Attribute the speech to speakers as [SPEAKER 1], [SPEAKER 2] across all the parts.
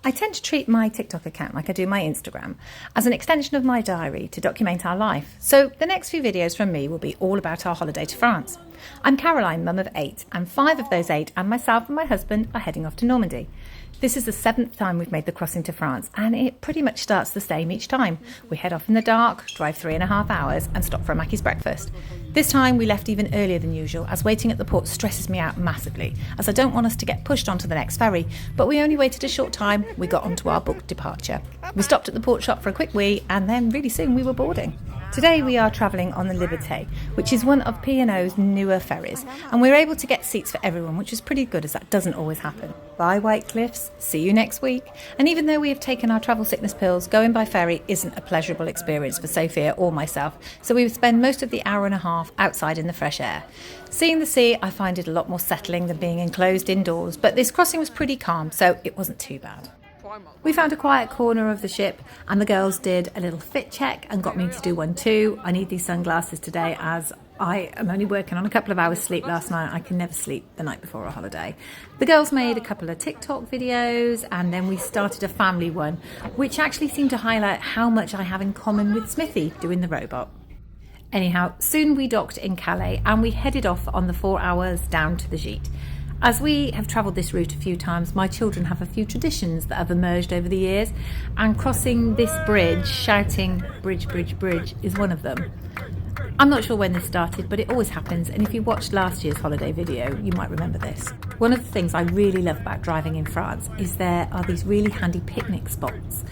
[SPEAKER 1] I tend to treat my TikTok account like I do my Instagram, as an extension of my diary to document our life. So the next few videos from me will be all about our holiday to France. I'm Caroline, mum of 8, and 5 of those 8 and myself and my husband are heading off to Normandy. This is the 7th time we've made the crossing to France, and it pretty much starts the same each time. We head off in the dark, drive 3.5 hours and stop for a Mackey's breakfast. This time we left even earlier than usual, as waiting at the port stresses me out massively, as I don't want us to get pushed onto the next ferry, but we only waited a short time. We got onto our booked departure. We stopped at the port shop for a quick wee, and then really soon we were boarding. Today we are travelling on the Liberté, which is one of P&O's newer ferries, and we were able to get seats for everyone, which was pretty good, as that doesn't always happen. Bye White Cliffs, see you next week. And even though we have taken our travel sickness pills, going by ferry isn't a pleasurable experience for Sophia or myself, so we would spend most of the hour and a half outside in the fresh air. Seeing the sea, I find it a lot more settling than being enclosed indoors, but this crossing was pretty calm, so it wasn't too bad. We found a quiet corner of the ship and the girls did a little fit check and got me to do one too. I need these sunglasses today as I am only working on a couple of hours sleep last night. I can never sleep the night before a holiday. The girls made a couple of TikTok videos and then we started a family one, which actually seemed to highlight how much I have in common with Smithy doing the robot. Anyhow, soon we docked in Calais and we headed off on the 4 hours down to the Gite. As we have travelled this route a few times, my children have a few traditions that have emerged over the years, and crossing this bridge, shouting "Bridge, bridge, bridge" is one of them. I'm not sure when this started, but it always happens, and if you watched last year's holiday video, you might remember this. One of the things I really love about driving in France is there are these really handy picnic spots.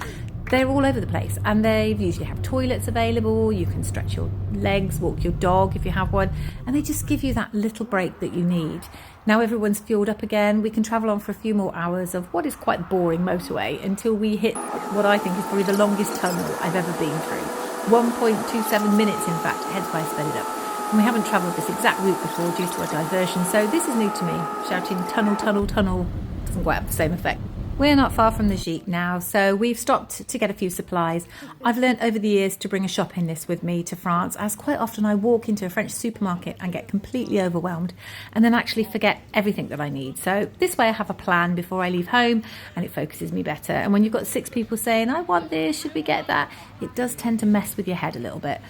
[SPEAKER 1] They're all over the place, and they usually have toilets available. You can stretch your legs, walk your dog if you have one, and they just give you that little break that you need. Now everyone's fueled up again, we can travel on for a few more hours of what is quite boring motorway until we hit what I think is probably the longest tunnel I've ever been through. 1.27 minutes in fact, hence why I sped it up. And we haven't travelled this exact route before due to a diversion, so this is new to me. Shouting tunnel, tunnel, tunnel doesn't quite have the same effect. We're not far from the Gite now, so we've stopped to get a few supplies. I've learnt over the years to bring a shopping list with me to France, as quite often I walk into a French supermarket and get completely overwhelmed and then actually forget everything that I need. So this way I have a plan before I leave home and it focuses me better. And when you've got 6 people saying, I want this, should we get that? It does tend to mess with your head a little bit.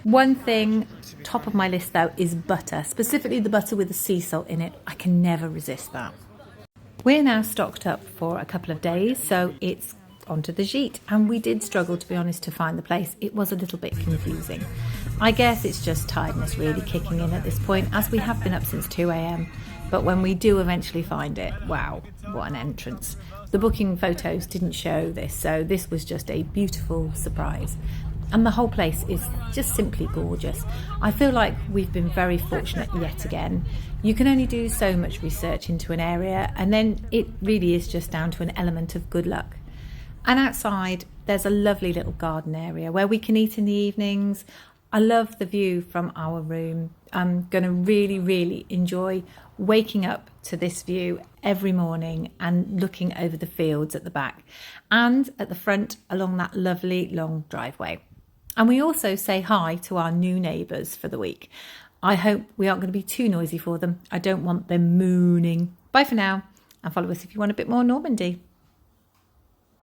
[SPEAKER 1] One thing, top of my list though, is butter, specifically the butter with the sea salt in it. I can never resist that. We're now stocked up for a couple of days, so it's onto the Gite, and we did struggle, to be honest, to find the place. It was a little bit confusing. I guess it's just tiredness really kicking in at this point, as we have been up since 2 a.m. But when we do eventually find it, wow, what an entrance. The booking photos didn't show this, so this was just a beautiful surprise. And the whole place is just simply gorgeous. I feel like we've been very fortunate yet again. You can only do so much research into an area, and then it really is just down to an element of good luck. And outside, there's a lovely little garden area where we can eat in the evenings. I love the view from our room. I'm going to really, really enjoy waking up to this view every morning and looking over the fields at the back and at the front along that lovely long driveway. And we also say hi to our new neighbours for the week. I hope we aren't going to be too noisy for them. I don't want them mooning. Bye for now, and follow us if you want a bit more Normandy.